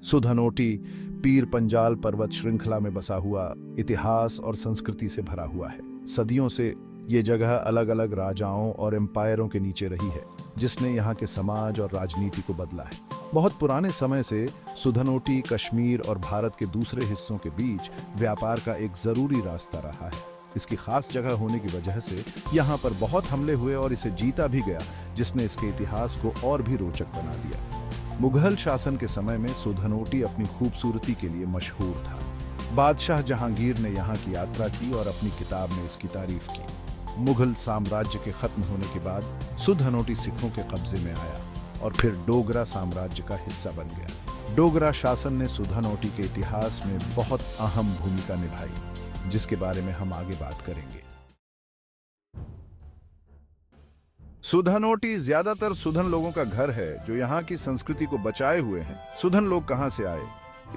सुधनोटी पीर पंजाल पर्वत श्रृंखला में बसा हुआ इतिहास और संस्कृति से भरा हुआ है। सदियों से ये जगह अलग अलग राजाओं और एम्पायरों के नीचे रही है, जिसने यहाँ के समाज और राजनीति को बदला है। बहुत पुराने समय से सुधनोटी कश्मीर और भारत के दूसरे हिस्सों के बीच व्यापार का एक जरूरी रास्ता रहा है। इसकी खास जगह होने की वजह से यहाँ पर बहुत हमले हुए और इसे जीता भी गया, जिसने इसके इतिहास को और भी रोचक बना दिया। मुगल शासन के समय में सुधनोटी अपनी खूबसूरती के लिए मशहूर था। बादशाह जहांगीर ने यहाँ की यात्रा की और अपनी किताब में इसकी तारीफ की। मुगल साम्राज्य के खत्म होने के बाद सुधनोटी सिखों के कब्जे में आया और फिर डोगरा साम्राज्य का हिस्सा बन गया। डोगरा शासन ने सुधनोटी के इतिहास में बहुत अहम भूमिका निभाई, जिसके बारे में हम आगे बात करेंगे। सुधनोटी ज्यादातर सुधन लोगों का घर है, जो यहाँ की संस्कृति को बचाए हुए हैं। सुधन लोग कहाँ से आए,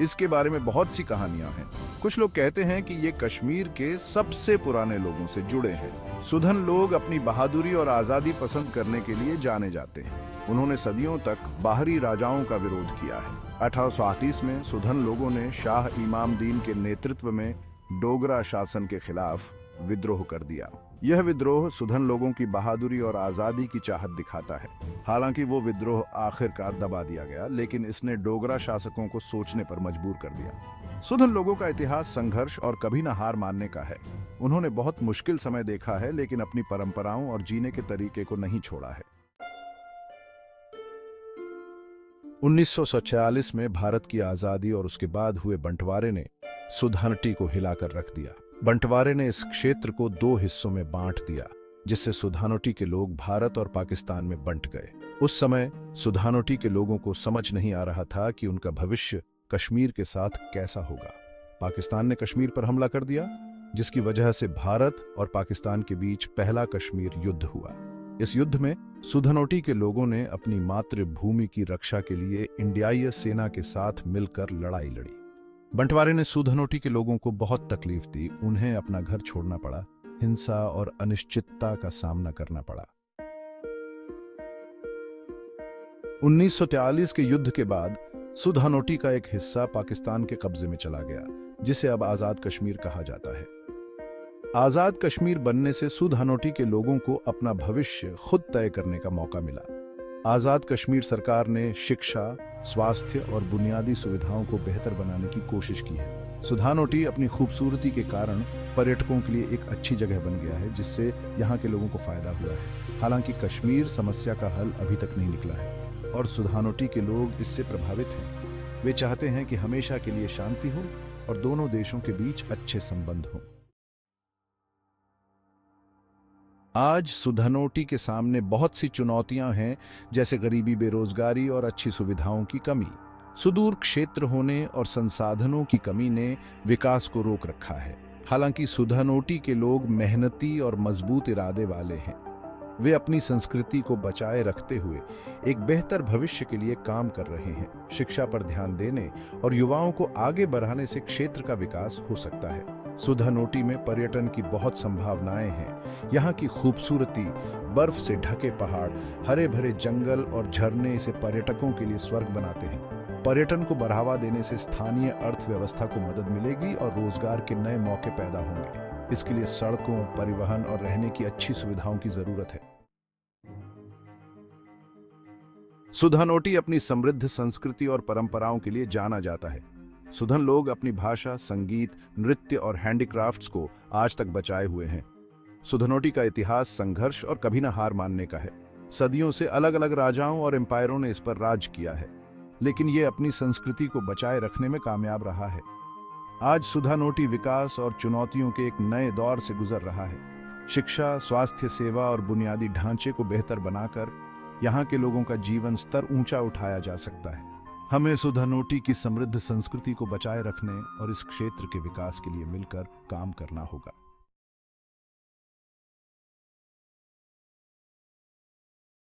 इसके बारे में बहुत सी कहानियां हैं। कुछ लोग कहते हैं कि ये कश्मीर के सबसे पुराने लोगों से जुड़े हैं। सुधन लोग अपनी बहादुरी और आजादी पसंद करने के लिए जाने जाते हैं। उन्होंने सदियों तक बाहरी राजाओं का विरोध किया है। 1838 में सुधन लोगों ने शाह इमामदीन के नेतृत्व में डोगरा शासन के खिलाफ विद्रोह कर दिया। यह विद्रोह सुधन लोगों की बहादुरी और आजादी की चाहत दिखाता है। हालांकि वो विद्रोह आखिरकार दबा दिया गया, लेकिन इसने डोगरा शासकों को सोचने पर मजबूर कर दिया। सुधन लोगों का इतिहास संघर्ष और कभी न हार मानने का है। उन्होंने बहुत मुश्किल समय देखा है, लेकिन अपनी परंपराओं और जीने के तरीके को नहीं छोड़ा है। 1947 में भारत की आजादी और उसके बाद हुए बंटवारे ने सुधनोटी को हिलाकर रख दिया। बंटवारे ने इस क्षेत्र को 2 हिस्सों में बांट दिया, जिससे सुधनोटी के लोग भारत और पाकिस्तान में बंट गए। उस समय सुधनोटी के लोगों को समझ नहीं आ रहा था कि उनका भविष्य कश्मीर के साथ कैसा होगा। पाकिस्तान ने कश्मीर पर हमला कर दिया, जिसकी वजह से भारत और पाकिस्तान के बीच पहला कश्मीर युद्ध हुआ। इस युद्ध में सुधनोटी के लोगों ने अपनी मातृभूमि की रक्षा के लिए इंडियाई सेना के साथ मिलकर लड़ाई लड़ी। बंटवारे ने सुधनोटी के लोगों को बहुत तकलीफ दी। उन्हें अपना घर छोड़ना पड़ा, हिंसा और अनिश्चितता का सामना करना पड़ा। 1943 के युद्ध के बाद सुधनोटी का एक हिस्सा पाकिस्तान के कब्जे में चला गया, जिसे अब आजाद कश्मीर कहा जाता है। आजाद कश्मीर बनने से सुधनोटी के लोगों को अपना भविष्य खुद तय करने का मौका मिला। आजाद कश्मीर सरकार ने शिक्षा, स्वास्थ्य और बुनियादी सुविधाओं को बेहतर बनाने की कोशिश की है। सुधनोटी अपनी खूबसूरती के कारण पर्यटकों के लिए एक अच्छी जगह बन गया है, जिससे यहाँ के लोगों को फायदा हुआ है। हालांकि कश्मीर समस्या का हल अभी तक नहीं निकला है और सुधनोटी के लोग इससे प्रभावित हैं। वे चाहते हैं कि हमेशा के लिए शांति हो और दोनों देशों के बीच अच्छे संबंध हों। आज सुधनोटी के सामने बहुत सी चुनौतियां हैं, जैसे गरीबी, बेरोजगारी और अच्छी सुविधाओं की कमी। सुदूर क्षेत्र होने और संसाधनों की कमी ने विकास को रोक रखा है। हालांकि सुधनोटी के लोग मेहनती और मजबूत इरादे वाले हैं। वे अपनी संस्कृति को बचाए रखते हुए एक बेहतर भविष्य के लिए काम कर रहे हैं। शिक्षा पर ध्यान देने और युवाओं को आगे बढ़ाने से क्षेत्र का विकास हो सकता है। सुधनोटी में पर्यटन की बहुत संभावनाएं हैं। यहाँ की खूबसूरती, बर्फ से ढके पहाड़, हरे भरे जंगल और झरने इसे पर्यटकों के लिए स्वर्ग बनाते हैं। पर्यटन को बढ़ावा देने से स्थानीय अर्थव्यवस्था को मदद मिलेगी और रोजगार के नए मौके पैदा होंगे। इसके लिए सड़कों, परिवहन और रहने की अच्छी सुविधाओं की जरूरत है। सुधनोटी अपनी समृद्ध संस्कृति और परंपराओं के लिए जाना जाता है। सुधन लोग अपनी भाषा, संगीत, नृत्य और हैंडीक्राफ्ट्स को आज तक बचाए हुए हैं। सुधनोटी का इतिहास संघर्ष और कभी न हार मानने का है। सदियों से अलग अलग राजाओं और एम्पायरों ने इस पर राज किया है, लेकिन ये अपनी संस्कृति को बचाए रखने में कामयाब रहा है। आज सुधनोटी विकास और चुनौतियों के एक नए दौर से गुजर रहा है। शिक्षा, स्वास्थ्य सेवा और बुनियादी ढांचे को बेहतर बनाकर यहाँ के लोगों का जीवन स्तर ऊंचा उठाया जा सकता है। हमें सुधनोटी की समृद्ध संस्कृति को बचाए रखने और इस क्षेत्र के विकास के लिए मिलकर काम करना होगा।